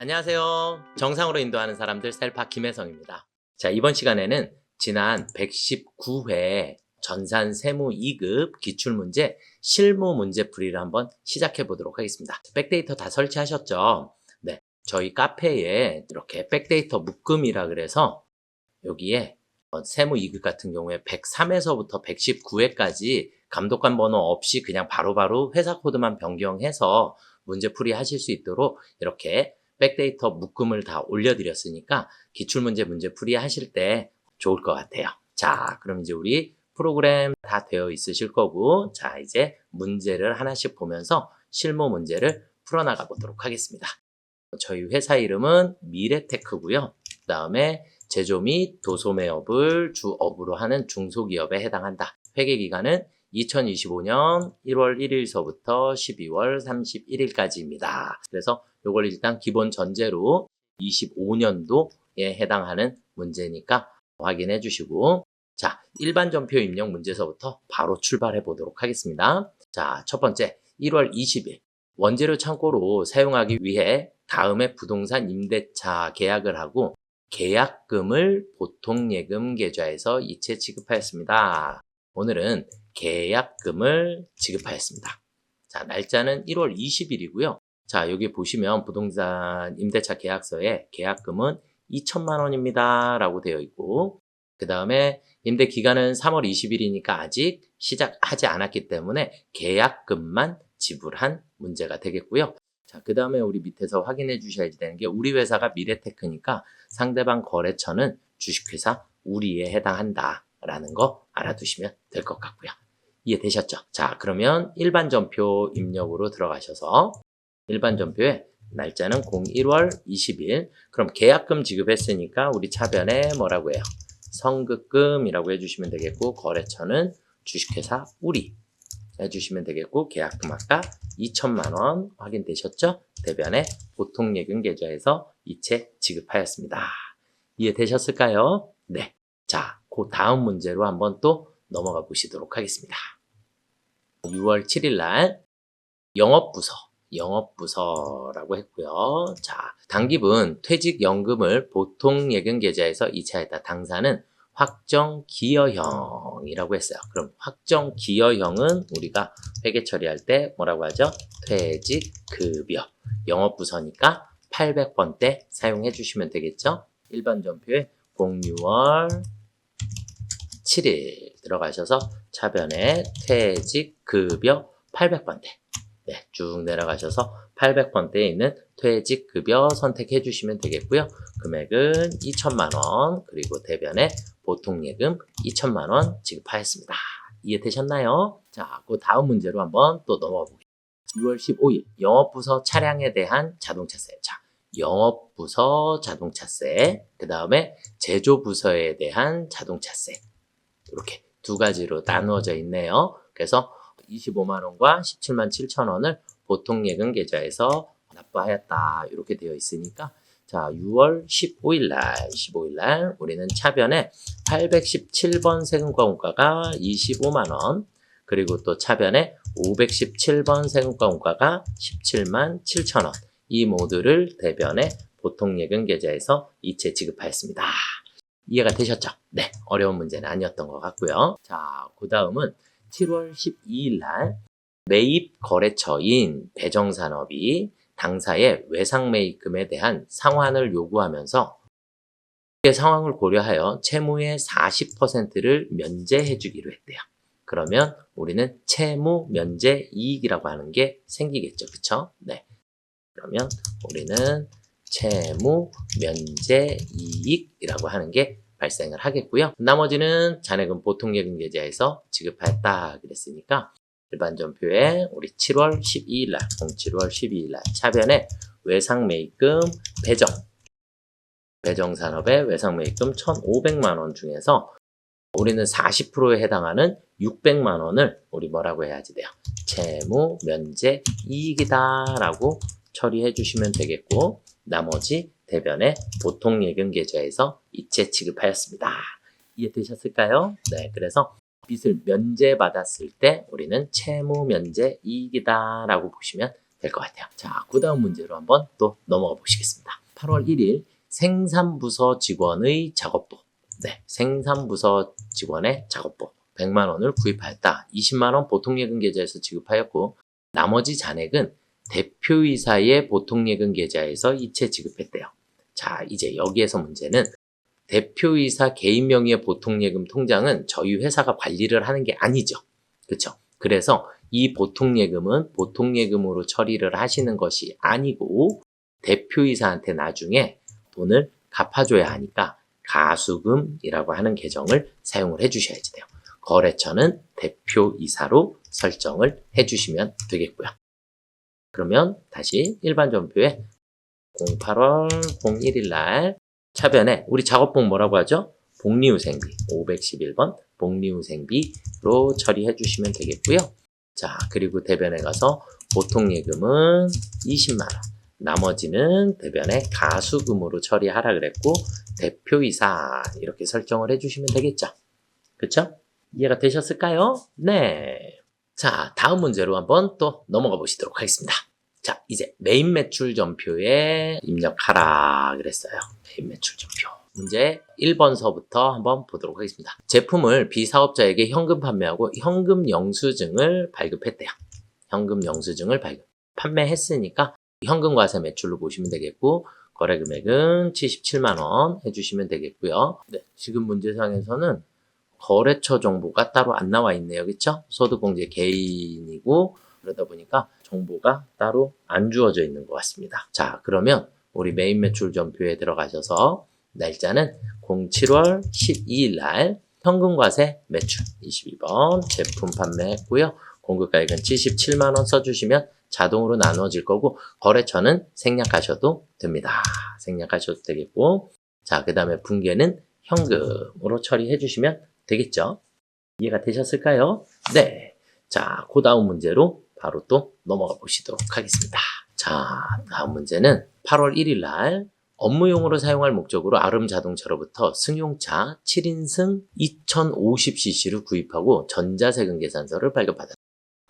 안녕하세요. 정상으로 인도하는 사람들 셀파 김혜성입니다. 자, 이번 시간에는 지난 119회 전산 세무 2급 기출문제 실무 문제풀이를 한번 시작해 보도록 하겠습니다. 백데이터 다 설치하셨죠? 네. 저희 카페에 이렇게 백데이터 묶음이라 그래서 여기에 세무 2급 같은 경우에 103에서부터 119회까지 감독관 번호 없이 그냥 바로바로 회사 코드만 변경해서 문제풀이 하실 수 있도록 이렇게 백데이터 묶음을 다 올려드렸으니까 기출문제 문제풀이 하실 때 좋을 것 같아요. 자, 그럼 이제 우리 프로그램 다 되어 있으실 거고, 자, 이제 문제를 하나씩 보면서 실무 문제를 풀어나가 보도록 하겠습니다. 저희 회사 이름은 미래테크고요. 그 다음에 제조 및 도소매업을 주업으로 하는 중소기업에 해당한다. 회계기간은 2025년 1월 1일서부터 12월 31일까지입니다. 그래서 이걸 일단 기본 전제로 25년도에 해당하는 문제니까 확인해 주시고, 자, 일반 전표 입력 문제서부터 바로 출발해 보도록 하겠습니다. 자, 첫 번째 1월 20일 원재료 창고로 사용하기 위해 다음에 부동산 임대차 계약을 하고 계약금을 보통예금 계좌에서 이체 지급하였습니다. 오늘은 계약금을 지급하였습니다. 자, 날짜는 1월 20일이고요. 자, 여기 보시면 부동산 임대차 계약서에 계약금은 2천만 원입니다. 라고 되어 있고, 그 다음에 임대 기간은 3월 20일이니까 아직 시작하지 않았기 때문에 계약금만 지불한 문제가 되겠고요. 자, 그 다음에 우리 밑에서 확인해 주셔야 되는 게 우리 회사가 미래테크니까 상대방 거래처는 주식회사 우리에 해당한다 라는 거 알아두시면 될 것 같고요. 이해되셨죠? 자, 그러면 일반 전표 입력으로 들어가셔서 일반 전표에 날짜는 01월 20일. 그럼 계약금 지급했으니까 우리 차변에 뭐라고 해요? 성급금이라고 해주시면 되겠고, 거래처는 주식회사 우리 해주시면 되겠고, 계약금 아까 2천만 원 확인되셨죠? 대변에 보통예금 계좌에서 이체 지급하였습니다. 이해되셨을까요? 네. 자, 그 다음 문제로 한번 또 넘어가 보시도록 하겠습니다. 6월 7일 날 영업부서라고 했고요. 자, 당기분 퇴직연금을 보통예금 계좌에서 이체하였다. 당사는 확정기여형이라고 했어요. 그럼 확정기여형은 우리가 회계 처리할 때 뭐라고 하죠? 퇴직급여. 영업부서니까 800번대 사용해 주시면 되겠죠? 일반 전표에 06월 7일 들어가셔서 차변에 퇴직급여 800번대. 네, 쭉 내려가셔서 800번대에 있는 퇴직급여 선택해 주시면 되겠고요. 금액은 2천만 원, 그리고 대변에 보통예금 2천만 원 지급하였습니다. 이해되셨나요? 자, 그 다음 문제로 한번 또 넘어가 보겠습니다. 6월 15일 영업부서 차량에 대한 자동차세. 자, 영업부서 자동차세, 그 다음에 제조부서에 대한 자동차세. 이렇게 두 가지로 나누어져 있네요. 그래서 25만 원과 17만 7천 원을 보통예금 계좌에서 납부하였다. 이렇게 되어 있으니까, 자, 6월 15일 날 우리는 차변에 817번 세금과원가가 25만 원, 그리고 또 차변에 517번 세금과원가가 17만 7천 원, 이 모두를 대변에 보통예금 계좌에서 이체 지급하였습니다. 이해가 되셨죠? 네, 어려운 문제는 아니었던 것 같고요. 자, 그 다음은 7월 12일 날 매입 거래처인 배정산업이 당사의 외상매입금에 대한 상환을 요구하면서 이 상황을 고려하여 채무의 40%를 면제해 주기로 했대요. 그러면 우리는 채무 면제 이익이라고 하는 게 생기겠죠. 그쵸? 네. 그러면 우리는 채무 면제 이익이라고 하는 게 발생을 하겠고요. 나머지는 잔액은 보통예금 계좌에서 지급하였다 그랬으니까 일반 전표에 우리 7월 12일 날, 07월 12일 날 차변에 외상매입금 배정산업의 외상매입금 1,500만 원 중에서 우리는 40%에 해당하는 600만 원을 우리 뭐라고 해야지 돼요? 채무 면제 이익이다 라고 처리해 주시면 되겠고, 나머지 대변에 보통예금 계좌에서 이체 지급하였습니다. 이해되셨을까요? 네, 그래서 빚을 면제받았을 때 우리는 채무 면제 이익이다 라고 보시면 될 것 같아요. 자, 그 다음 문제로 한번 또 넘어가 보시겠습니다. 8월 1일 생산부서 직원의 작업복. 네, 생산부서 직원의 작업복 100만 원을 구입하였다. 20만 원 보통예금 계좌에서 지급하였고 나머지 잔액은 대표이사의 보통예금 계좌에서 이체 지급했대요. 자, 이제 여기에서 문제는 대표이사 개인 명의의 보통예금 통장은 저희 회사가 관리를 하는 게 아니죠. 그렇죠? 그래서 이 보통예금은 보통예금으로 처리를 하시는 것이 아니고 대표이사한테 나중에 돈을 갚아줘야 하니까 가수금이라고 하는 계정을 사용을 해주셔야지 돼요. 거래처는 대표이사로 설정을 해주시면 되겠고요. 그러면 다시 일반 전표에 08월 01일 날 차변에 우리 작업복 뭐라고 하죠? 복리후생비 511번 복리후생비로 처리해 주시면 되겠고요. 자, 그리고 대변에 가서 보통예금은 20만 원, 나머지는 대변에 가수금으로 처리하라 그랬고 대표이사 이렇게 설정을 해주시면 되겠죠. 그쵸? 이해가 되셨을까요? 네. 자, 다음 문제로 한번 또 넘어가 보시도록 하겠습니다. 자, 이제 메인 매출 전표에 입력하라 그랬어요. 메인 매출 전표. 문제 1번서부터 한번 보도록 하겠습니다. 제품을 비사업자에게 현금 판매하고 현금 영수증을 발급했대요. 현금 영수증을 판매했으니까 현금 과세 매출로 보시면 되겠고 거래 금액은 77만 원 해주시면 되겠고요. 네, 지금 문제상에서는 거래처 정보가 따로 안 나와 있네요. 그렇죠? 소득공제 개인이고 그러다 보니까 정보가 따로 안 주어져 있는 것 같습니다. 자, 그러면 우리 메인 매출 전표에 들어가셔서 날짜는 07월 12일 날 현금과세 매출 22번 제품 판매했고요. 공급가액은 77만 원 써주시면 자동으로 나눠질 거고 거래처는 생략하셔도 됩니다. 생략하셔도 되겠고 자, 그 다음에 분계는 현금으로 처리해 주시면 되겠죠? 이해가 되셨을까요? 네. 자, 그 다음 문제로 바로 또 넘어가 보시도록 하겠습니다. 자, 다음 문제는 8월 1일 날 업무용으로 사용할 목적으로 아름자동차로부터 승용차 7인승 2050cc를 구입하고 전자세금 계산서를 발급받았다.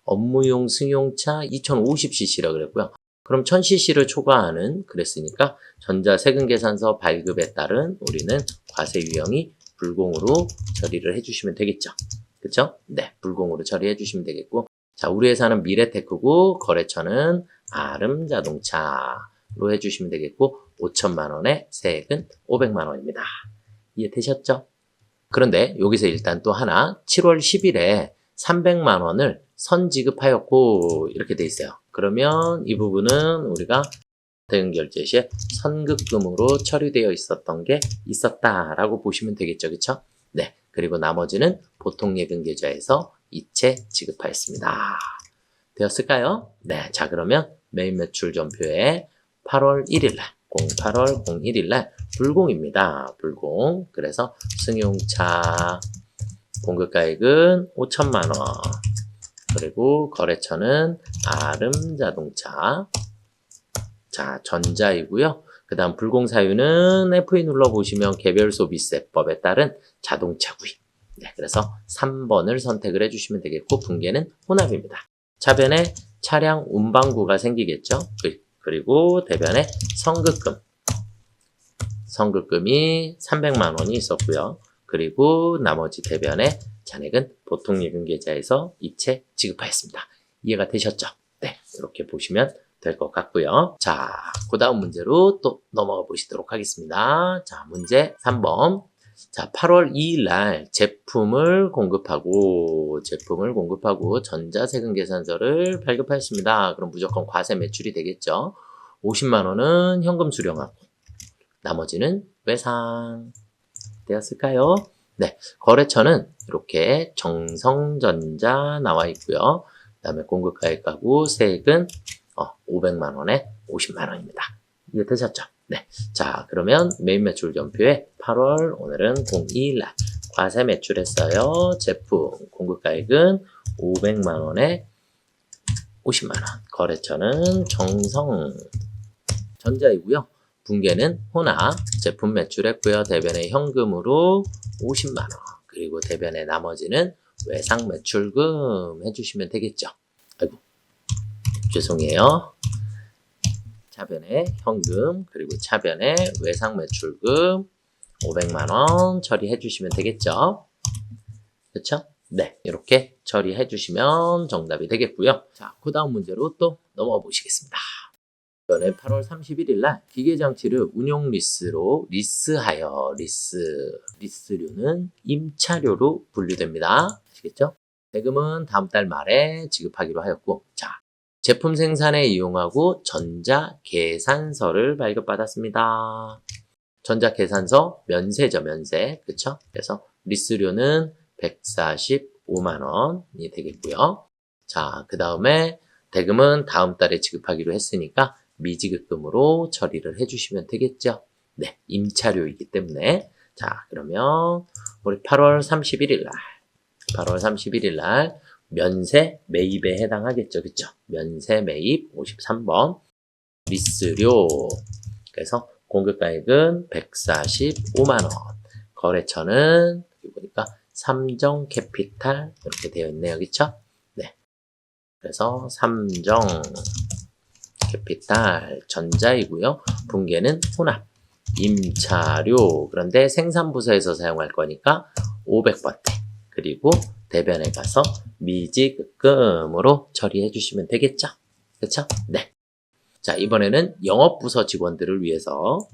업무용 승용차 2050cc라고 그랬고요. 그럼 1000cc를 초과하는 그랬으니까 전자세금 계산서 발급에 따른 우리는 과세 유형이 불공으로 처리를 해주시면 되겠죠. 그쵸? 네, 불공으로 처리해 주시면 되겠고 자, 우리 회사는 미래테크고 거래처는 아름자동차로 해주시면 되겠고 5천만 원의 세액은 500만 원입니다. 이해되셨죠? 그런데 여기서 일단 또 하나 7월 10일에 300만 원을 선지급하였고 이렇게 돼 있어요. 그러면 이 부분은 우리가 대응 결제 시에 선급금으로 처리되어 있었던 게 있었다라고 보시면 되겠죠. 그렇죠? 네. 그리고 나머지는 보통예금 계좌에서 이체 지급하였습니다. 되었을까요? 네. 자, 그러면 메인 매출 전표에 8월 1일 날 08월 01일 날 불공입니다. 불공. 그래서 승용차 공급가액은 5천만 원. 그리고 거래처는 아름자동차. 자, 전자이고요. 그 다음 불공 사유는 F2 눌러보시면 개별소비세법에 따른 자동차 구입. 네, 그래서 3번을 선택을 해주시면 되겠고 분계는 혼합입니다. 차변에 차량 운반구가 생기겠죠. 그리고 대변에 선급금. 선급금이 300만 원이 있었고요. 그리고 나머지 대변에 잔액은 보통예금 계좌에서 이체 지급하였습니다. 이해가 되셨죠? 네, 이렇게 보시면 될 것 같고요. 자, 그 다음 문제로 또 넘어가 보시도록 하겠습니다. 자, 문제 3번. 자, 8월 2일 날 제품을 공급하고 전자세금 계산서를 발급하였습니다. 그럼 무조건 과세 매출이 되겠죠. 50만 원은 현금 수령하고 나머지는 외상 되었을까요? 네, 거래처는 이렇게 정성전자 나와 있고요. 그 다음에 공급가액하고 세액은 500만 원에 50만 원입니다. 이해되셨죠? 네. 자, 그러면 메인 매출 전표에 8월 오늘은 02일 날 과세 매출했어요. 제품 공급가액은 500만 원에 50만 원. 거래처는 정성전자이고요. 분계는 혼합 제품 매출했고요. 대변에 현금으로 50만 원. 그리고 대변에 나머지는 외상 매출금 해주시면 되겠죠. 아이고. 죄송해요. 차변에 현금 그리고 차변에 외상 매출금 500만원 처리해 주시면 되겠죠. 그렇죠? 네, 이렇게 처리해 주시면 정답이 되겠고요. 자, 그 다음 문제로 또 넘어가 보시겠습니다. 이번에 8월 31일 날 기계장치를 운용 리스로 리스하여 리스료는 임차료로 분류됩니다. 아시겠죠? 대금은 다음 달 말에 지급하기로 하였고, 자, 제품 생산에 이용하고 전자계산서를 발급받았습니다. 전자계산서 면세죠, 면세. 그쵸? 그래서 리스료는 145만원이 되겠고요. 자, 그 다음에 대금은 다음 달에 지급하기로 했으니까 미지급금으로 처리를 해주시면 되겠죠. 네, 임차료이기 때문에. 자, 그러면 우리 8월 31일 날 면세 매입에 해당하겠죠. 그쵸? 면세 매입 53번 리스료. 그래서 공급가액은 145만원. 거래처는 여기 보니까 삼정캐피탈 이렇게 되어 있네요. 그쵸? 네. 그래서 삼정캐피탈 전자이고요. 분계는 혼합. 임차료. 그런데 생산부서에서 사용할 거니까 500바트. 그리고 대변에 가서 미지급금으로 처리해 주시면 되겠죠? 그쵸? 네. 자, 이번에는 영업부서 직원들을 위해서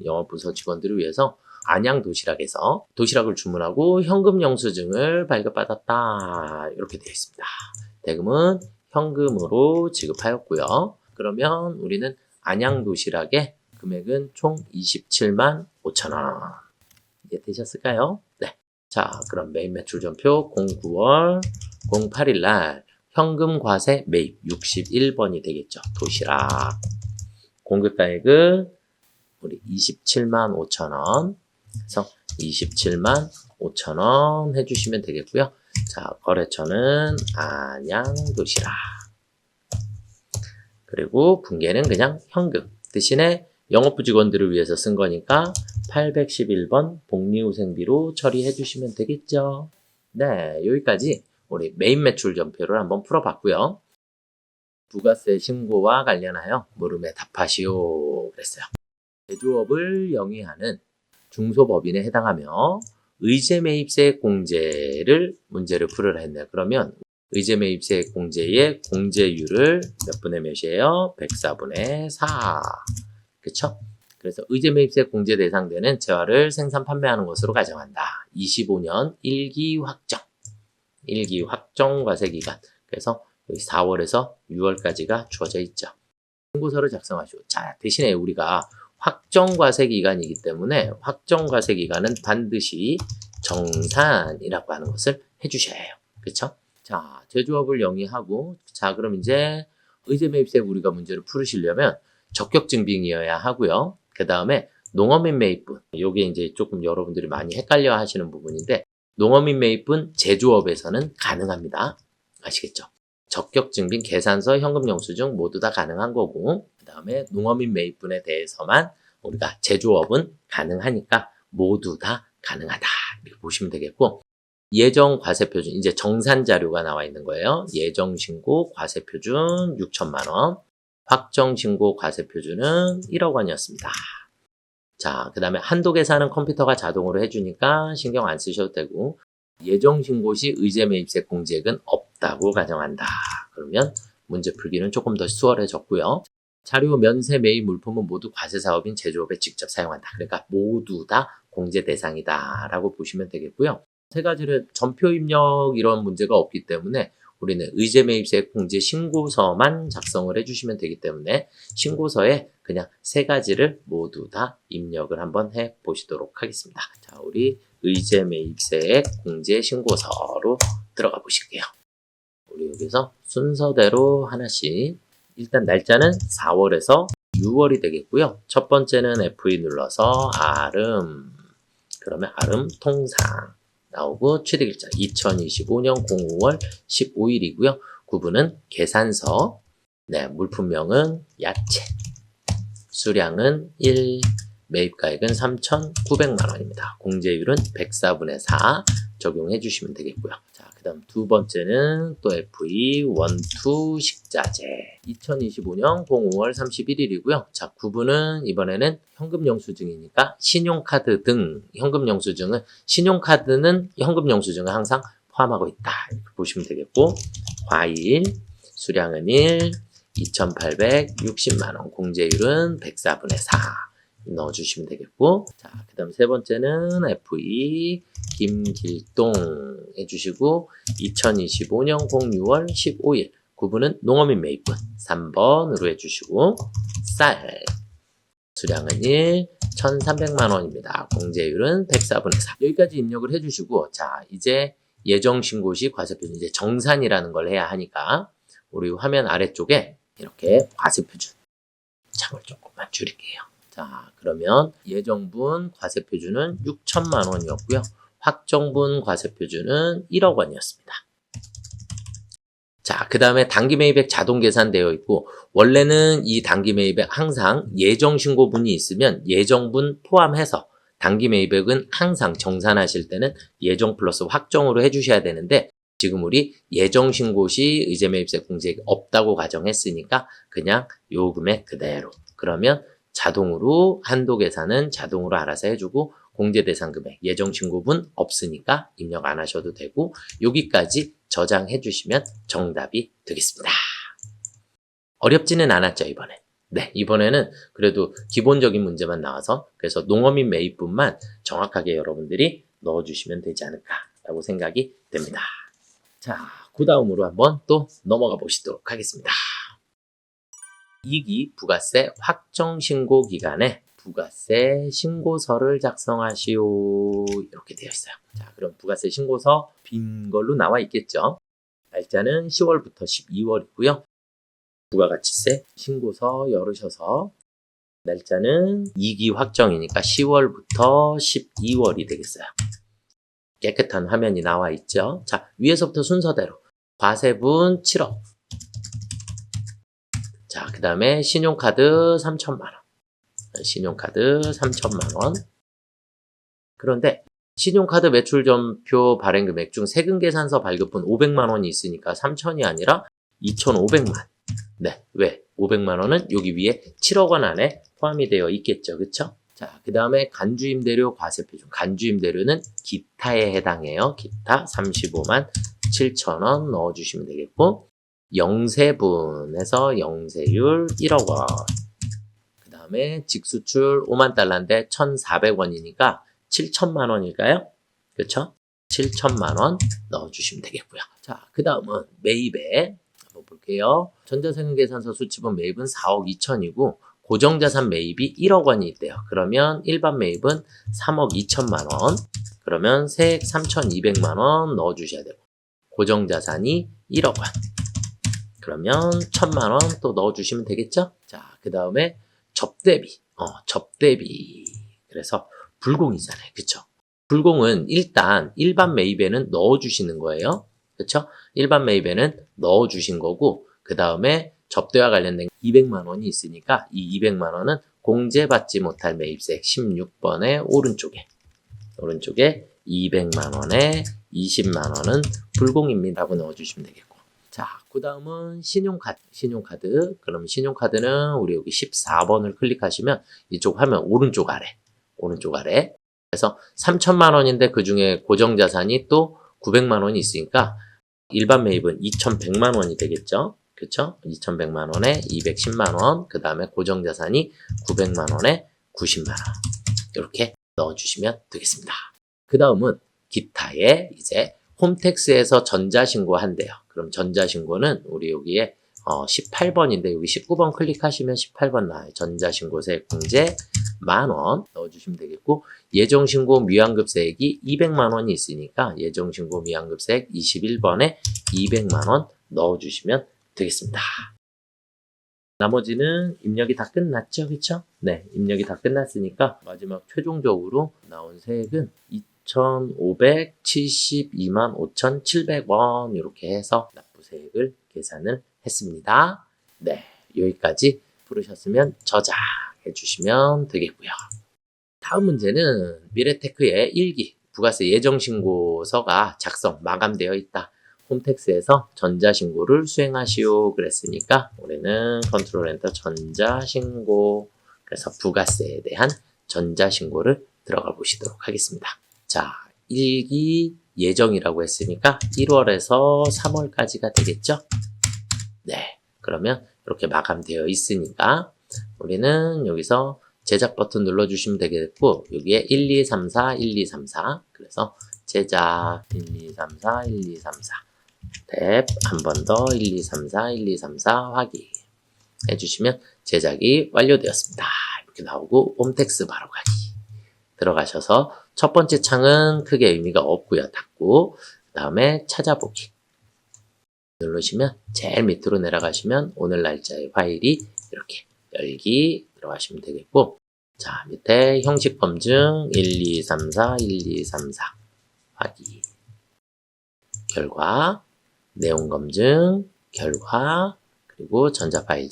안양 도시락에서 도시락을 주문하고 현금 영수증을 발급받았다. 이렇게 되어 있습니다. 대금은 현금으로 지급하였고요. 그러면 우리는 안양 도시락의 금액은 총 27만 5천원. 이해되셨을까요? 네. 자, 그럼 매입 매출 전표 09월 08일 날 현금 과세 매입 61번이 되겠죠. 도시락. 공급가액은 우리 27만 5천원. 그래서 27만 5천원 해주시면 되겠고요. 자, 거래처는 안양 도시락. 그리고 분계는 그냥 현금. 대신에 영업부 직원들을 위해서 쓴 거니까 811번 복리후생비로 처리해 주시면 되겠죠. 네, 여기까지 우리 매입 매출 전표를 한번 풀어봤고요. 부가세 신고와 관련하여 물음에 답하시오 그랬어요. 제조업을 영위하는 중소법인에 해당하며 의제매입세 공제를 문제를 풀으라 했네요. 그러면 의제매입세 공제의 공제율을 몇 분의 몇이에요? 104분의 4. 그쵸? 그래서 의제매입세 공제 대상되는 재화를 생산 판매하는 것으로 가정한다. 25년 1기 확정 과세 기간. 그래서 여기 4월에서 6월까지가 주어져 있죠. 신고서를 작성하시고. 자, 대신에 우리가 확정과세 기간이기 때문에 확정과세 기간은 반드시 정산이라고 하는 것을 해주셔야 해요. 그쵸? 자, 제조업을 영위하고, 자, 그럼 이제 의제매입세 우리가 문제를 풀으시려면 적격증빙이어야 하고요. 그 다음에 농어민 매입분. 요게 이제 조금 여러분들이 많이 헷갈려 하시는 부분인데, 농어민 매입분 제조업에서는 가능합니다. 아시겠죠? 적격증빙, 계산서, 현금영수증 모두 다 가능한 거고, 그 다음에 농어민 매입분에 대해서만 우리가 제조업은 가능하니까 모두 다 가능하다. 이렇게 보시면 되겠고, 예정과세표준, 이제 정산자료가 나와 있는 거예요. 예정신고 과세표준 6천만원, 확정신고 과세표준은 1억 원이었습니다. 자, 그 다음에 한도 계산은 컴퓨터가 자동으로 해주니까 신경 안 쓰셔도 되고, 예정신고 시 의제매입세 공제액은 없다고 가정한다. 그러면 문제 풀기는 조금 더 수월해졌고요. 자료 면세 매입 물품은 모두 과세사업인 제조업에 직접 사용한다. 그러니까 모두 다 공제 대상이다 라고 보시면 되겠고요. 세 가지를 전표 입력 이런 문제가 없기 때문에 우리는 의제매입세 공제 신고서만 작성을 해주시면 되기 때문에 신고서에 그냥 세 가지를 모두 다 입력을 한번 해보시도록 하겠습니다. 자, 우리 의제매입세 공제 신고서로 들어가 보실게요. 우리 여기서 순서대로 하나씩, 일단 날짜는 4월에서 6월이 되겠고요. 첫 번째는 F2 눌러서 그러면 통상 나오고, 취득일자 2025년 05월 15일이고요. 구분은 계산서, 네, 물품명은 야채, 수량은 1, 매입가액은 3,900만 원입니다. 공제율은 104분의 4 적용해 주시면 되겠고요. 자, 그 다음 두 번째는 또 FE 원투 식자재 2025년 05월 31일이고요. 자, 구분은 이번에는 현금 영수증이니까 신용카드 등 현금 영수증은 신용카드는 현금 영수증을 항상 포함하고 있다. 이렇게 보시면 되겠고, 과일 수량은 1, 2,860만 원, 공제율은 104분의 4 넣어주시면 되겠고, 자, 그 다음 세 번째는 FE 김길동 해주시고 2025년 06월 15일 구분은 농어민 매입분 3번으로 해주시고, 쌀 수량은 1, 1,300만 원입니다. 공제율은 104분의 4 여기까지 입력을 해주시고, 자, 이제 예정신고시 과세표준 이제 정산이라는 걸 해야 하니까 우리 화면 아래쪽에 이렇게 과세표준 창을 조금만 줄일게요. 자, 그러면 예정분 과세표준은 6천만 원이었고요. 확정분 과세표준은 1억 원이었습니다. 자, 그 다음에 단기 매입액 자동 계산되어 있고, 원래는 이 단기 매입액 항상 예정신고분이 있으면 예정분 포함해서 단기 매입액은 항상 정산하실 때는 예정 플러스 확정으로 해주셔야 되는데, 지금 우리 예정신고 시 의제매입세 공제액이 없다고 가정했으니까 그냥 요 금액 그대로. 그러면 자동으로 한도 계산은 자동으로 알아서 해주고, 공제 대상 금액 예정신고분 없으니까 입력 안 하셔도 되고, 여기까지 저장해 주시면 정답이 되겠습니다. 어렵지는 않았죠, 이번에. 네, 이번에는 그래도 기본적인 문제만 나와서, 그래서 농어민 매입분만 정확하게 여러분들이 넣어주시면 되지 않을까라고 생각이 됩니다. 자, 그 다음으로 한번 또 넘어가 보시도록 하겠습니다. 2기 부가세 확정신고 기간에 부가세 신고서를 작성하시오. 이렇게 되어 있어요. 자, 그럼 부가세 신고서 빈 걸로 나와 있겠죠. 날짜는 10월부터 12월이고요. 부가가치세 신고서 열으셔서 날짜는 2기 확정이니까 10월부터 12월이 되겠어요. 깨끗한 화면이 나와 있죠. 자, 위에서부터 순서대로 과세분 7억. 자, 그 다음에 신용카드 3천만 원. 신용카드 3천만 원. 그런데 신용카드 매출점표 발행금액 중 세금계산서 발급분 500만 원이 있으니까 3천이 아니라 2,500만. 네, 왜? 500만 원은 여기 위에 7억 원 안에 포함이 되어 있겠죠. 그쵸? 자, 그 다음에 간주임대료 과세표준. 간주임대료는 기타에 해당해요. 기타 35만 7천 원 넣어주시면 되겠고, 영세분에서 영세율 1억 원. 그 다음에 직수출 5만 달러인데 1,400원이니까 7천만 원일까요? 그렇죠? 7천만 원 넣어주시면 되겠고요. 자, 그 다음은 매입에 한번 볼게요. 전자세금계산서 수치분 매입은 4억 2천이고 고정자산 매입이 1억 원이 있대요. 그러면 일반 매입은 3억 2천만 원. 그러면 세액 3,200만 원 넣어주셔야 되고, 고정자산이 1억 원. 그러면 1,000만 원 또 넣어주시면 되겠죠? 자, 그 다음에 접대비. 접대비. 그래서 불공이잖아요. 그쵸? 불공은 일단 일반 매입에는 넣어주시는 거예요. 그쵸? 일반 매입에는 넣어주신 거고, 그 다음에 접대와 관련된 200만 원이 있으니까 이 200만 원은 공제받지 못할 매입세액 16번의 오른쪽에 200만 원에 20만 원은 불공입니다 라고 넣어주시면 되겠고, 자, 그 다음은 신용카드. 그럼 신용카드는 우리 여기 14번을 클릭하시면 이쪽 화면 오른쪽 아래. 그래서 3천만 원인데 그 중에 고정자산이 또 900만 원이 있으니까 일반 매입은 2,100만 원이 되겠죠. 그쵸? 2,100만 원에 210만 원, 그 다음에 고정자산이 900만 원에 90만 원. 이렇게 넣어주시면 되겠습니다. 그 다음은 기타에 이제 홈택스에서 전자신고 한대요. 그럼 전자신고는 우리 여기에 18번인데 여기 19번 클릭하시면 18번 나와요. 전자신고세 공제 만원 넣어주시면 되겠고, 예정신고 미완급세액이 200만 원이 있으니까 예정신고 미완급세액 21번에 200만 원 넣어주시면 되겠습니다. 나머지는 입력이 다 끝났죠, 그쵸? 네, 입력이 다 끝났으니까 마지막 최종적으로 나온 세액은 2,572만 5,700원 이렇게 해서 납부세액을 계산을 했습니다. 네, 여기까지 풀으셨으면 저장해 주시면 되겠고요. 다음 문제는 미래테크의 1기 부가세 예정신고서가 작성 마감되어 있다. 홈택스에서 전자신고를 수행하시오 그랬으니까 우리는 컨트롤 엔터 전자신고, 그래서 부가세에 대한 전자신고를 들어가 보시도록 하겠습니다. 자, 1기 예정이라고 했으니까 1월에서 3월까지가 되겠죠? 네, 그러면 이렇게 마감되어 있으니까 우리는 여기서 제작 버튼 눌러주시면 되겠고, 여기에 1, 2, 3, 4, 1, 2, 3, 4. 그래서 제작 1, 2, 3, 4, 1, 2, 3, 4. 탭 한 번 더 1, 2, 3, 4, 1, 2, 3, 4 확인 해주시면 제작이 완료되었습니다. 이렇게 나오고 홈택스 바로 가기. 들어가셔서 첫 번째 창은 크게 의미가 없고요. 닫고 그 다음에 찾아보기 누르시면 제일 밑으로 내려가시면 오늘 날짜의 파일이 이렇게 열기 들어가시면 되겠고, 자 밑에 형식 검증 1, 2, 3, 4, 1, 2, 3, 4 확인, 결과, 내용 검증, 결과, 그리고 전자 파일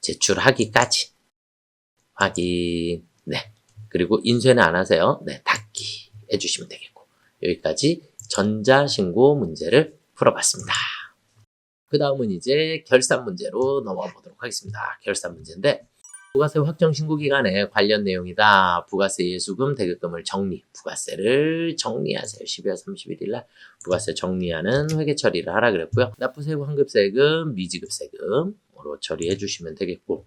제출하기까지 확인. 네. 그리고 인쇄는 안 하세요. 네, 닫기 해주시면 되겠고, 여기까지 전자신고 문제를 풀어봤습니다. 그 다음은 이제 결산 문제로 넘어가 보도록 하겠습니다. 결산 문제인데, 부가세 확정 신고 기간에 관련 내용이다. 부가세 예수금, 대급금을 부가세를 정리하세요. 12월 31일 날 부가세 정리하는 회계 처리를 하라 그랬고요. 납부세금, 환급세금, 미지급세금으로 처리해 주시면 되겠고,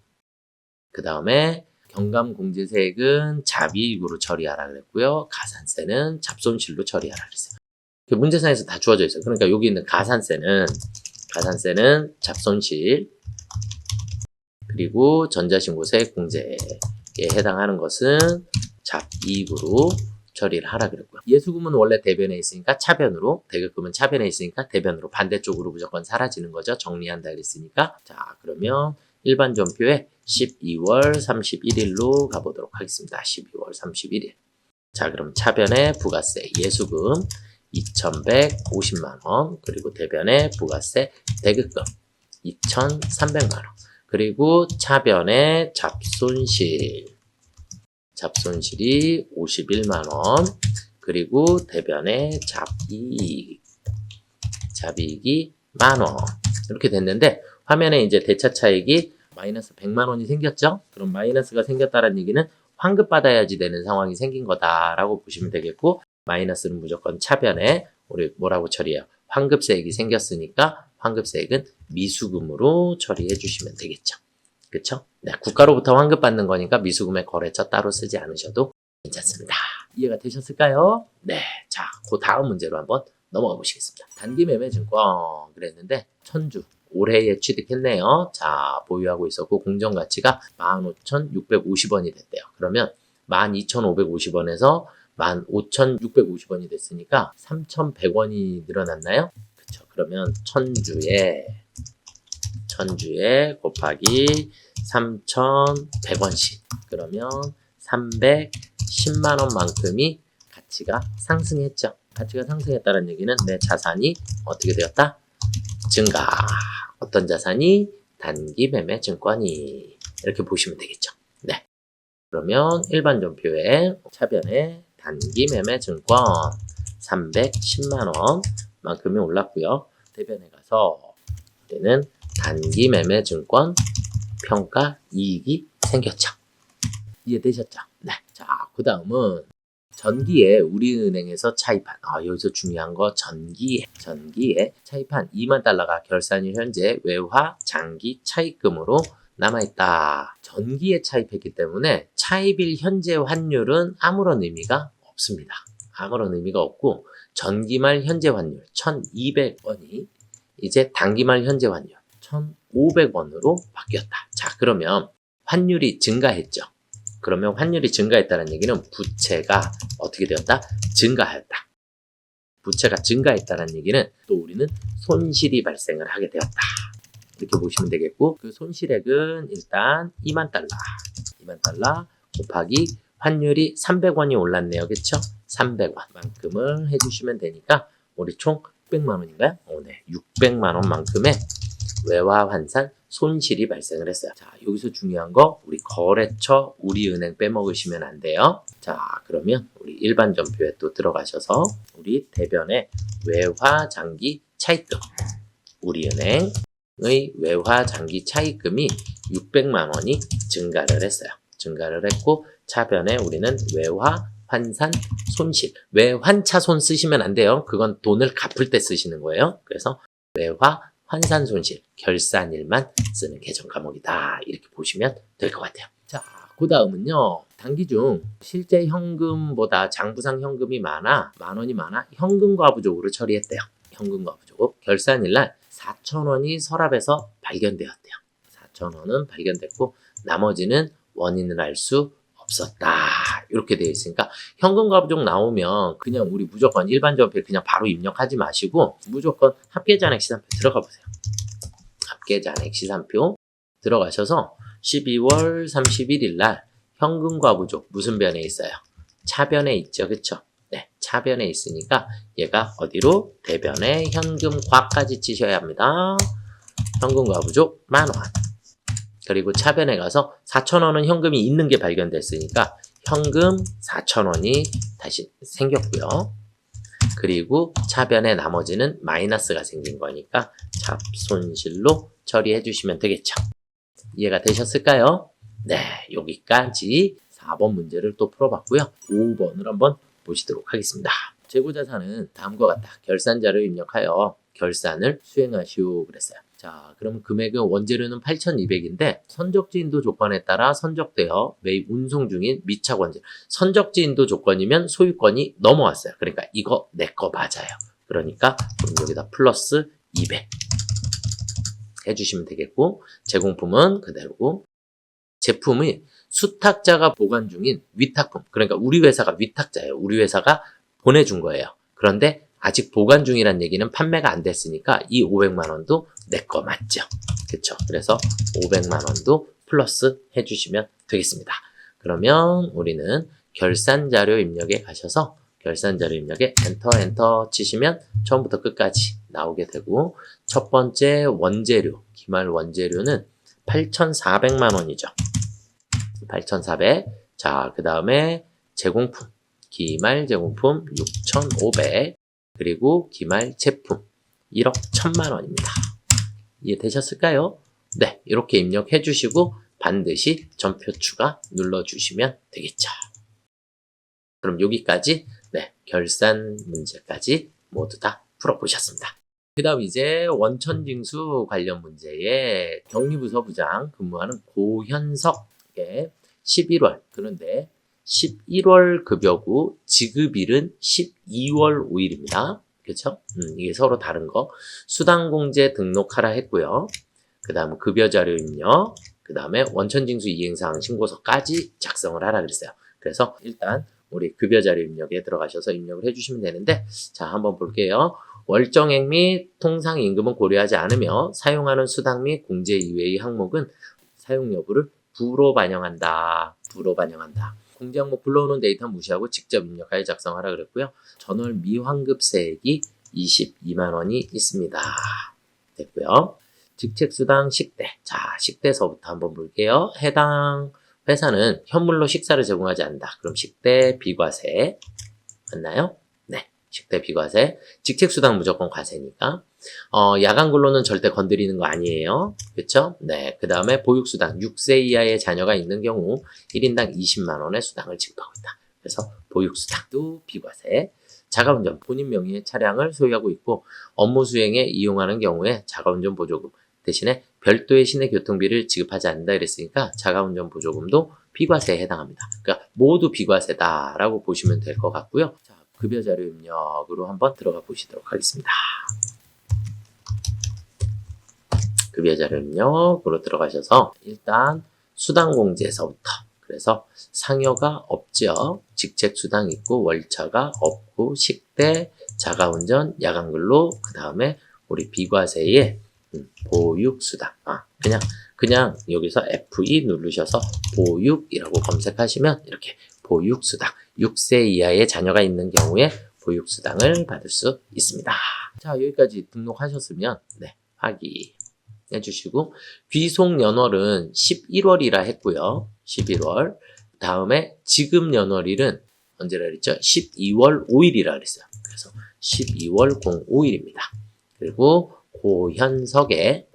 그 다음에 경감공제세액은 자비익으로 처리하라 그랬고요. 가산세는 잡손실로 처리하라 그랬어요. 문제상에서 다 주어져 있어요. 그러니까 여기 있는 가산세는 잡손실, 그리고 전자신고세 공제에 해당하는 것은 잡이익으로 처리를 하라 그랬고요. 예수금은 원래 대변에 있으니까 차변으로, 대급금은 차변에 있으니까 대변으로 반대쪽으로 무조건 사라지는 거죠. 정리한다 그랬으니까. 자, 그러면 일반 전표에 12월 31일로 가보도록 하겠습니다. 12월 31일. 자, 그럼 차변에 부가세 예수금 2,150만원, 그리고 대변에 부가세 대급금 2,300만원, 그리고 차변에 잡손실이 51만원, 그리고 대변에 잡이익이 만원. 이렇게 됐는데, 화면에 이제 대차 차익이 마이너스 100만원이 생겼죠? 그럼 마이너스가 생겼다는 얘기는 환급받아야지 되는 상황이 생긴 거다라고 보시면 되겠고, 마이너스는 무조건 차변에 우리 뭐라고 처리해요? 환급세액이 생겼으니까 환급세액은 미수금으로 처리해 주시면 되겠죠. 그쵸? 네, 국가로부터 환급받는 거니까 미수금의 거래처 따로 쓰지 않으셔도 괜찮습니다. 이해가 되셨을까요? 네, 자, 그 다음 문제로 한번 넘어가 보시겠습니다. 단기매매증권 그랬는데 천주 올해에 취득했네요. 자, 보유하고 있었고 공정가치가 15,650원이 됐대요. 그러면 12,550원에서 15,650원이 됐으니까 3,100원이 늘어났나요? 그쵸. 그러면 천주에 곱하기 3,100원씩. 그러면 310만원만큼이 가치가 상승했죠. 가치가 상승했다는 얘기는 내 자산이 어떻게 되었다? 증가. 어떤 자산이? 단기매매증권이. 이렇게 보시면 되겠죠. 네. 그러면 일반 전표에 차변에 단기매매증권 310만원 만큼이 올랐고요. 대변에 가서 우리는 단기매매증권 평가 이익이 생겼죠. 이해되셨죠? 네. 자, 그 다음은 전기에 우리은행에서 차입한, 여기서 중요한 거 전기에 차입한 2만 달러가 결산일 현재 외화 장기 차입금으로 남아있다. 전기에 차입했기 때문에 차입일 현재 환율은 아무런 의미가 없습니다. 아무런 의미가 없고, 전기말 현재 환율 1,200원이 이제 단기말 현재 환율 1,500원으로 바뀌었다. 자, 그러면 환율이 증가했죠. 그러면 환율이 증가했다는 얘기는 부채가 어떻게 되었다? 증가하였다. 부채가 증가했다는 얘기는 또 우리는 손실이 발생을 하게 되었다. 이렇게 보시면 되겠고, 그 손실액은 일단 2만 달러 곱하기 환율이 300원이 올랐네요. 그쵸? 300원만큼을 해주시면 되니까 우리 총 600만 원인가요? 네, 600만 원만큼의 외화 환산 손실이 발생을 했어요. 자, 여기서 중요한 거 우리 거래처 우리은행 빼먹으시면 안 돼요. 자, 그러면 우리 일반 전표에 또 들어가셔서 우리 대변의 외화 장기 차입금 우리은행의 외화 장기 차입금이 600만 원이 증가를 했어요. 증가를 했고 차변에 우리는 외화 환산 손실, 외환차손 쓰시면 안 돼요. 그건 돈을 갚을 때 쓰시는 거예요. 그래서 외화 환산 손실, 결산일만 쓰는 계정 과목이다. 이렇게 보시면 될 것 같아요. 자, 그 다음은요. 단기 중 실제 현금보다 장부상 현금이 많아, 만 원이 많아 현금과부족으로 처리했대요. 현금과부족. 결산일날 4,000원이 서랍에서 발견되었대요. 4,000원은 발견됐고 나머지는 원인을 알 수 없었다. 이렇게 되어 있으니까 현금과부족 나오면 그냥 우리 무조건 일반 전표에 그냥 바로 입력하지 마시고 무조건 합계잔액 시산표 들어가 보세요. 합계잔액 시산표 들어가셔서 12월 31일 날 현금과부족 무슨 변에 있어요? 차변에 있죠. 그쵸? 네, 차변에 있으니까 얘가 어디로? 대변에 현금과까지 치셔야 합니다. 현금과부족 만원. 그리고 차변에 가서 4,000원은 현금이 있는 게 발견됐으니까 현금 4,000원이 다시 생겼고요. 그리고 차변에 나머지는 마이너스가 생긴 거니까 잡손실로 처리해 주시면 되겠죠. 이해가 되셨을까요? 네, 여기까지 4번 문제를 또 풀어봤고요. 5번을 한번 보시도록 하겠습니다. 재고자산은 다음과 같다. 결산자료 입력하여 결산을 수행하시오 그랬어요. 자, 그럼 금액은 원재료는 8,200인데 선적지 인도 조건에 따라 선적되어 매입 운송 중인 미착 원재료. 선적지 인도 조건이면 소유권이 넘어왔어요. 그러니까 이거 내 거 맞아요. 그러니까 그럼 여기다 플러스 200 해주시면 되겠고 제공품은 그대로고 제품이 수탁자가 보관 중인 위탁품. 그러니까 우리 회사가 위탁자예요. 우리 회사가 보내준 거예요. 그런데 아직 보관 중이란 얘기는 판매가 안 됐으니까 이 500만 원도 내 거 맞죠? 그쵸? 그래서 500만 원도 플러스 해주시면 되겠습니다. 그러면 우리는 결산자료 입력에 가셔서 결산자료 입력에 엔터 치시면 처음부터 끝까지 나오게 되고 첫 번째 원재료, 기말 원재료는 8,400만 원이죠. 8,400. 자, 그 다음에 제공품, 기말 제공품 6,500. 그리고 기말 제품 1억 1,000만 원입니다. 이해되셨을까요? 네, 이렇게 입력해 주시고 반드시 전표 추가 눌러주시면 되겠죠. 그럼 여기까지 결산 문제까지 모두 다 풀어보셨습니다. 그 다음 이제 원천징수 관련 문제에 격리부서 부장 근무하는 고현석의 11월 그런데 11월 급여구 지급일은 12월 5일입니다. 그렇죠? 이게 서로 다른 거. 수당공제 등록하라 했고요. 그 다음 급여자료 입력, 그 다음에 원천징수 이행사항 신고서까지 작성을 하라 그랬어요. 그래서 일단 우리 급여자료 입력에 들어가셔서 입력을 해주시면 되는데 자, 한번 볼게요. 월정액 및 통상임금은 고려하지 않으며 사용하는 수당 및 공제 이외의 항목은 사용 여부를 부로 반영한다. 부로 반영한다. 공제 항목 불러오는 데이터 무시하고 직접 입력하여 작성하라 그랬고요. 전월 미환급세액이 22만 원이 있습니다. 됐고요. 직책수당 식대. 자, 식대서부터 한번 볼게요. 해당 회사는 현물로 식사를 제공하지 않는다. 그럼 식대 비과세. 맞나요? 네. 식대 비과세. 직책수당 무조건 과세니까. 야간 근로는 절대 건드리는 거 아니에요. 그쵸? 네. 그 다음에 보육수당 6세 이하의 자녀가 있는 경우 1인당 20만 원의 수당을 지급하고 있다. 그래서 보육수당도 비과세. 자가운전 본인 명의의 차량을 소유하고 있고 업무 수행에 이용하는 경우에 자가운전 보조금 대신에 별도의 시내 교통비를 지급하지 않는다 이랬으니까 자가운전 보조금도 비과세에 해당합니다. 그러니까 모두 비과세다라고 보시면 될 것 같고요. 자, 급여자료 입력으로 한번 들어가 보시도록 하겠습니다. 급여자료 입력으로 들어가셔서 일단 수당공제에서부터 그래서 상여가 없죠. 직책수당 있고 월차가 없고 식대, 자가운전, 야간근로 그 다음에 우리 비과세의 보육수당 그냥 여기서 F2 누르셔서 보육이라고 검색하시면 이렇게 보육수당 6세 이하의 자녀가 있는 경우에 보육수당을 받을 수 있습니다. 자, 여기까지 등록하셨으면 확인 해주시고, 귀속 연월은 11월이라 했고요. 11월. 다음에 지급 연월일은 언제라 그랬죠? 12월 5일이라 그랬어요. 그래서 12월 05일입니다. 그리고 고현석에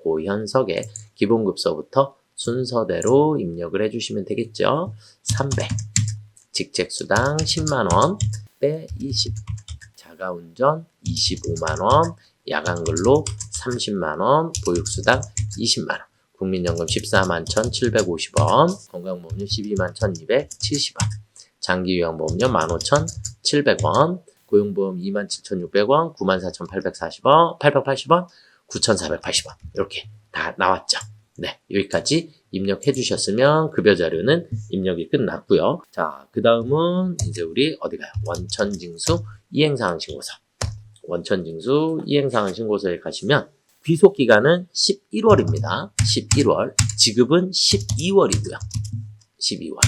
기본급서부터 순서대로 입력을 해주시면 되겠죠. 300, 직책수당 10만원, 빼 20, 자가운전 25만원, 야간근로 30만원, 보육수당 20만원, 국민연금 14만 1,750원, 건강보험료 12만 1,270원, 장기요양보험료 15,700원, 고용보험 27,600원, 94,840원, 880원, 9,480원. 이렇게 다 나왔죠. 네, 여기까지 입력해 주셨으면 급여 자료는 입력이 끝났고요. 자, 그 다음은 이제 우리 어디 가요? 원천징수 이행사항 신고서. 원천징수 이행사항 신고서에 가시면 귀속 기간은 11월입니다. 11월. 지급은 12월이고요. 12월.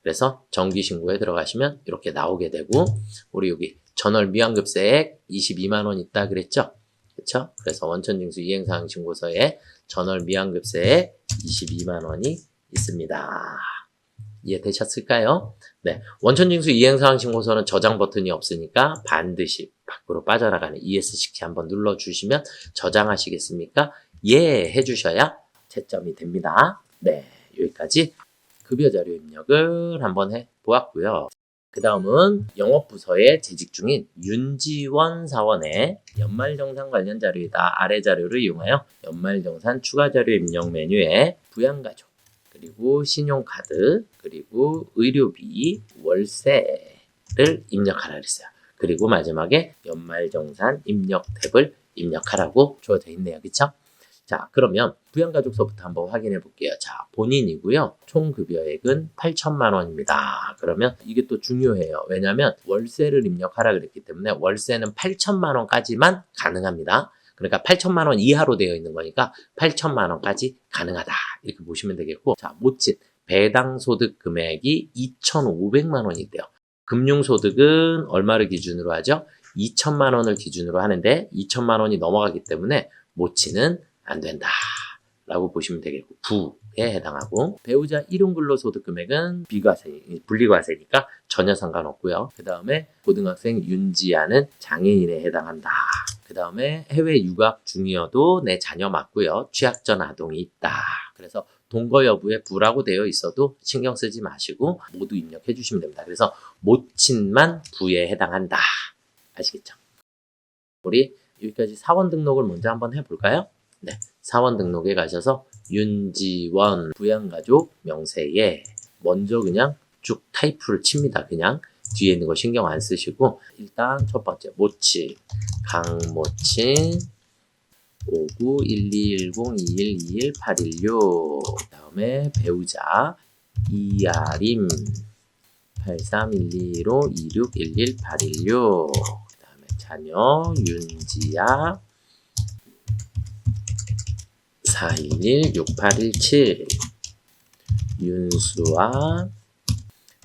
그래서 정기신고에 들어가시면 이렇게 나오게 되고, 우리 여기 전월 미완급세액 22만원 있다 그랬죠? 그렇죠? 그래서 원천징수 이행사항 신고서에 전월 미완급세액 22만원이 있습니다. 이해되셨을까요? 네. 원천징수 이행사항 신고서는 저장 버튼이 없으니까 반드시 밖으로 빠져나가는 ESC 키 한번 눌러주시면 저장하시겠습니까? 예 해주셔야 채점이 됩니다. 네. 여기까지 급여 자료 입력을 한번 해보았고요. 그 다음은 영업부서에 재직 중인 윤지원 사원의 연말정산 관련 자료이다. 아래 자료를 이용하여 연말정산 추가 자료 입력 메뉴에 부양가족, 그리고 신용카드, 그리고 의료비, 월세를 입력하라 그랬어요. 그리고 마지막에 연말정산 입력 탭을 입력하라고 주어져 있네요. 그쵸? 자, 그러면 부양가족서부터 한번 확인해 볼게요. 자, 본인이고요. 총 급여액은 8천만 원입니다. 그러면 이게 또 중요해요. 왜냐하면 월세를 입력하라 그랬기 때문에 월세는 8천만 원까지만 가능합니다. 그러니까 8천만 원 이하로 되어 있는 거니까 8천만 원까지 가능하다. 이렇게 보시면 되겠고, 자, 모친 배당소득 금액이 2,500만 원이 돼요. 금융소득은 얼마를 기준으로 하죠? 2천만 원을 기준으로 하는데 2천만 원이 넘어가기 때문에 모친은 안 된다 라고 보시면 되겠고, 부에 해당하고, 배우자 일용근로소득 금액은 비과세, 분리과세니까 전혀 상관없고요. 그 다음에 고등학생 윤지아는 장애인에 해당한다. 그 다음에 해외 유학 중이어도 내 자녀 맞고요. 취약 전 아동이 있다. 그래서 동거 여부에 부라고 되어 있어도 신경 쓰지 마시고 모두 입력해 주시면 됩니다. 그래서 모친만 부에 해당한다. 아시겠죠? 우리 여기까지 사원 등록을 먼저 한번 해볼까요? 네, 사원 등록에 가셔서 윤지원 부양가족 명세에 먼저 그냥 쭉 타이프를 칩니다. 그냥 뒤에 있는 거 신경 안 쓰시고, 일단 첫 번째 모친 강모친 591210212186, 그 다음에 배우자 이아림 8312로 261186, 그 다음에 자녀 윤지아 4116817, 윤수아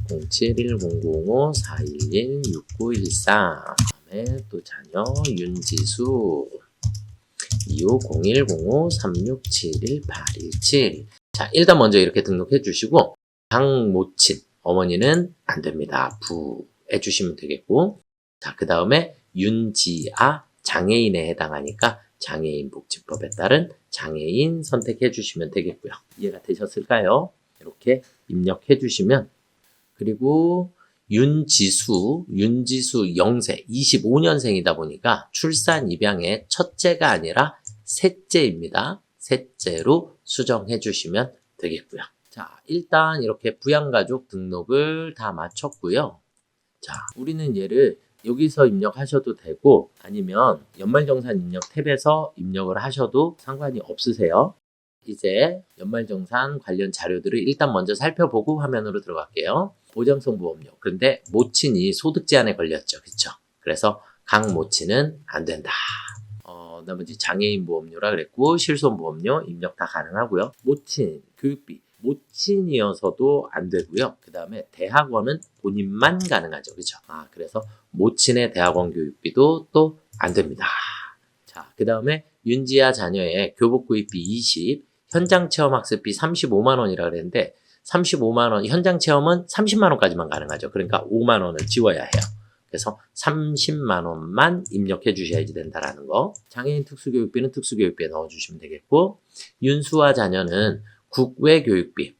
07100541169114, 그다음에 또 자녀 윤지수 25010536718117. 자, 일단 먼저 이렇게 등록해 주시고, 강모친 어머니는 안 됩니다. 부 해주시면 되겠고, 자, 그 다음에 윤지아 장애인에 해당하니까 장애인복지법에 따른 장애인 선택해 주시면 되겠고요. 이해가 되셨을까요? 이렇게 입력해 주시면, 그리고 윤지수 0세 25년생이다 보니까 출산 입양의 첫째가 아니라 셋째입니다. 셋째로 수정해 주시면 되겠고요. 자, 일단 이렇게 부양가족 등록을 다 마쳤고요. 자, 우리는 얘를 여기서 입력하셔도 되고, 아니면 연말정산 입력 탭에서 입력을 하셔도 상관이 없으세요. 이제 연말정산 관련 자료들을 일단 먼저 살펴보고 화면으로 들어갈게요. 보장성 보험료. 그런데 모친이 소득 제한에 걸렸죠. 그쵸? 그래서 강모친은 안 된다. 나머지 장애인 보험료라 그랬고, 실손 보험료 입력 다 가능하고요. 모친, 교육비. 모친이어서도 안 되고요. 그 다음에 대학원은 본인만 가능하죠. 그쵸? 그래서 모친의 대학원 교육비도 또 안 됩니다. 자, 그 다음에 윤지아 자녀의 교복구입비 20, 현장체험학습비 35만 원이라 그랬는데 35만 원, 현장체험은 30만 원까지만 가능하죠. 그러니까 5만 원을 지워야 해요. 그래서 30만 원만 입력해 주셔야지 된다라는 거. 장애인 특수교육비는 특수교육비에 넣어주시면 되겠고, 윤수와 자녀는 국외교육비,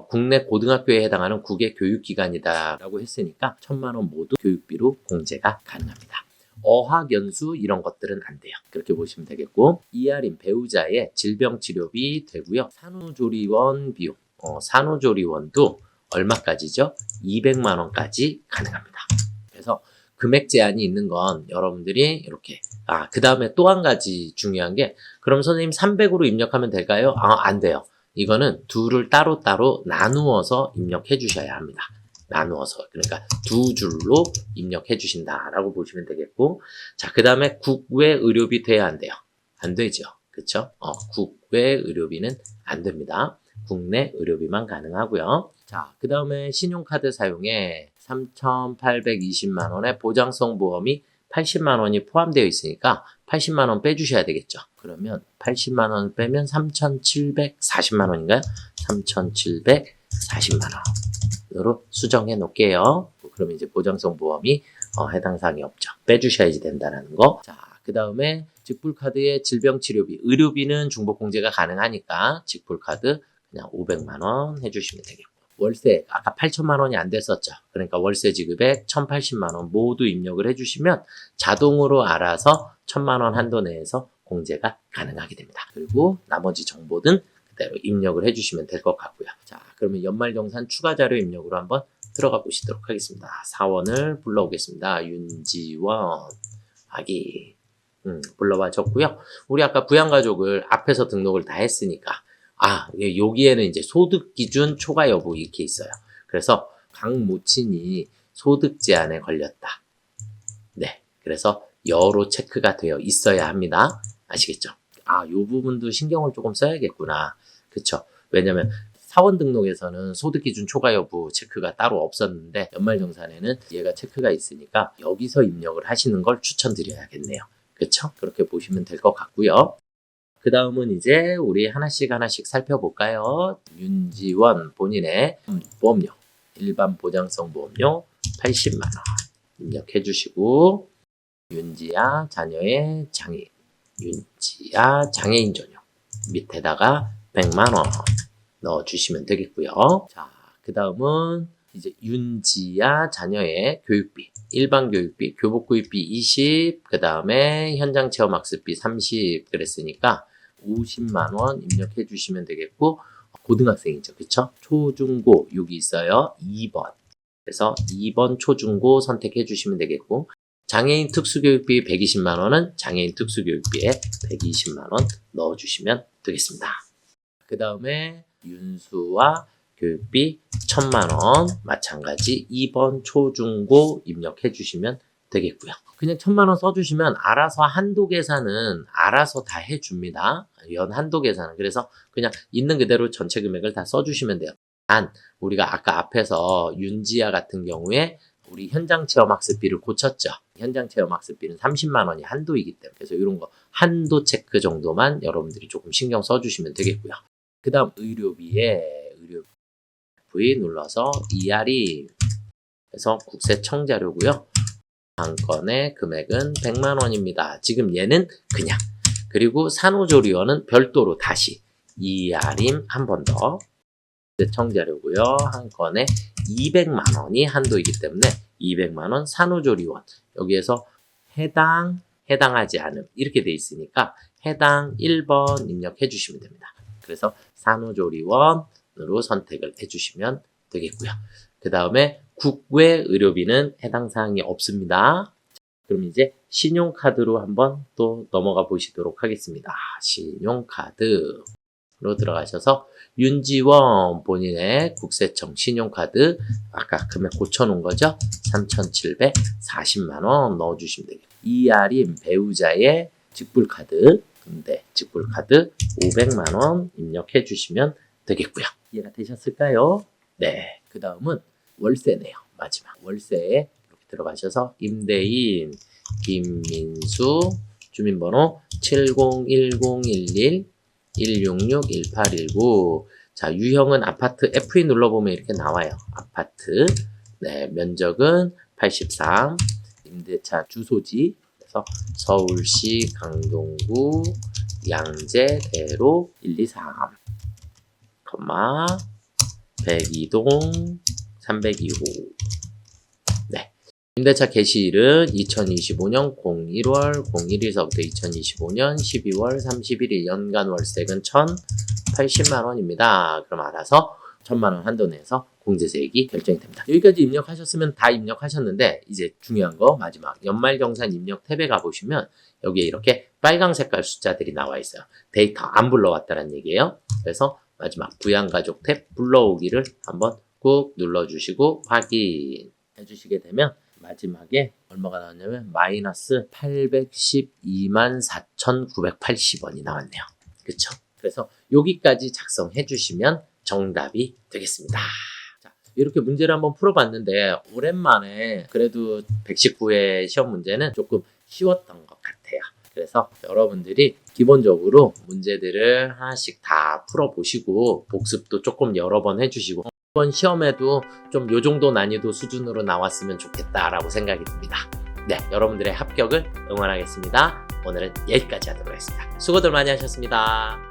국내 고등학교에 해당하는 국외 교육기관이다라고 했으니까 1,000만 원 모두 교육비로 공제가 가능합니다. 어학연수 이런 것들은 안 돼요. 그렇게 보시면 되겠고, 이하림 배우자의 질병치료비 되고요. 산후조리원 비용, 산후조리원도 얼마까지죠? 200만 원까지 가능합니다. 그래서 금액 제한이 있는 건 여러분들이 이렇게 그 다음에 또 한 가지 중요한 게 그럼 선생님 300으로 입력하면 될까요? 안 돼요. 이거는 둘을 따로따로 나누어서 입력해 주셔야 합니다. 나누어서 그러니까 두 줄로 입력해 주신다라고 보시면 되겠고 자, 그 다음에 국외 의료비 돼야 안 돼요? 안 되죠. 그쵸? 국외 의료비는 안 됩니다. 국내 의료비만 가능하고요. 자, 그 다음에 신용카드 사용에 3,820만 원의 보장성 보험이 80만 원이 포함되어 있으니까 80만 원 빼주셔야 되겠죠. 그러면 80만 원을 빼면 3,740만 원인가요? 3,740만 원으로 수정해 놓을게요. 그러면 이제 보장성 보험이 해당 사항이 없죠. 빼주셔야지 된다는 거. 자, 그 다음에 직불카드의 질병치료비, 의료비는 중복공제가 가능하니까 직불카드 그냥 500만 원 해주시면 되겠고 월세 아까 8천만 원이 안 됐었죠. 그러니까 월세 지급액 1,080만 원 모두 입력을 해주시면 자동으로 알아서 1,000만 원 한도 내에서 공제가 가능하게 됩니다. 그리고 나머지 정보는 그대로 입력을 해주시면 될 것 같고요. 자, 그러면 연말정산 추가 자료 입력으로 한번 들어가 보시도록 하겠습니다. 사원을 불러오겠습니다. 윤지원 아기 불러와 줬고요. 우리 아까 부양가족을 앞에서 등록을 다 했으니까 여기에는 이제 소득 기준 초과 여부 이렇게 있어요. 그래서 강모친이 소득 제한에 걸렸다. 네. 그래서 여로 체크가 되어 있어야 합니다. 아시겠죠? 요 부분도 신경을 조금 써야겠구나. 그쵸? 왜냐면 사원 등록에서는 소득 기준 초과 여부 체크가 따로 없었는데 연말정산에는 얘가 체크가 있으니까 여기서 입력을 하시는 걸 추천드려야겠네요. 그쵸? 그렇게 보시면 될 것 같고요. 그 다음은 이제 우리 하나씩 살펴볼까요? 윤지원 본인의 보험료, 일반 보장성 보험료 80만 원 입력해 주시고 윤지아 자녀의 장애인, 윤지아 장애인 전용 밑에다가 100만 원 넣어주시면 되겠고요. 자, 그 다음은 이제 윤지아 자녀의 교육비, 일반 교육비, 교복구입비 20, 그 다음에 현장체험학습비 30 그랬으니까 50만 원 입력해 주시면 되겠고 고등학생이죠. 그쵸? 초중고 여기 있어요. 2번. 그래서 2번 초중고 선택해 주시면 되겠고 장애인 특수교육비 120만 원은 장애인 특수교육비에 120만 원 넣어 주시면 되겠습니다. 그 다음에 윤수와 교육비 1,000만 원 마찬가지 2번 초중고 입력해 주시면 되겠고요. 그냥 1,000만 원 써주시면 알아서 한도 계산은 알아서 다 해줍니다. 연 한도 계산은. 그래서 그냥 있는 그대로 전체 금액을 다 써주시면 돼요. 단 우리가 아까 앞에서 윤지아 같은 경우에 우리 현장체험학습비를 고쳤죠. 현장체험학습비는 30만 원이 한도이기 때문에 그래서 이런 거 한도 체크 정도만 여러분들이 조금 신경 써주시면 되겠고요. 그 다음 의료비에 V 눌러서 이하리 그래서 국세청 자료고요. 한 건의 금액은 100만 원입니다. 지금 얘는 그냥 그리고 산후조리원은 별도로 다시 이하림 한 번 더 국세청 자료고요. 한 건에 200만 원이 한도이기 때문에 200만 원 산후조리원 여기에서 해당하지 않음 이렇게 돼 있으니까 해당 1번 입력해 주시면 됩니다. 그래서 산후조리원으로 선택을 해주시면 되겠고요. 그 다음에 국외 의료비는 해당 사항이 없습니다. 그럼 이제 신용카드로 한번 또 넘어가 보시도록 하겠습니다. 신용카드로 들어가셔서 윤지원 본인의 국세청 신용카드 아까 금액 고쳐놓은 거죠? 3,740만 원 넣어주시면 되겠습니다. 이하림 배우자의 직불카드 근데 직불카드 500만 원 입력해 주시면 되겠고요. 이해가 되셨을까요? 네. 그 다음은 월세네요. 마지막 월세에 이렇게 들어가셔서 임대인 김민수 주민번호 701011-166-1819. 자, 유형은 아파트. F2 눌러보면 이렇게 나와요. 아파트. 네, 면적은 83. 임대차 주소지. 그래서 서울시 강동구 양재대로 123, 102동 302호. 네. 임대차 개시일은 2025년 01월 01일서부터 2025년 12월 31일. 연간 월세금 1,080만원입니다. 그럼 알아서 1,000만원 한도 내에서 공제세액이 결정이 됩니다. 여기까지 입력하셨으면 다 입력하셨는데, 이제 중요한 거 마지막 연말경산 입력 탭에 가보시면 여기에 이렇게 빨강 색깔 숫자들이 나와 있어요. 데이터 안 불러왔다는 얘기예요. 그래서 마지막 부양가족 탭 불러오기를 한번 꾹 눌러주시고 확인해 주시게 되면 마지막에 얼마가 나왔냐면 마이너스 812만 4,980원이 나왔네요. 그쵸? 그래서 여기까지 작성해 주시면 정답이 되겠습니다. 자, 이렇게 문제를 한번 풀어봤는데 오랜만에 그래도 119회 시험 문제는 조금 쉬웠던 것 같아요. 그래서 여러분들이 기본적으로 문제들을 하나씩 다 풀어보시고 복습도 조금 여러 번 해주시고 이번 시험에도 좀 요 정도 난이도 수준으로 나왔으면 좋겠다라고 생각이 듭니다. 네, 여러분들의 합격을 응원하겠습니다. 오늘은 여기까지 하도록 하겠습니다. 수고들 많이 하셨습니다.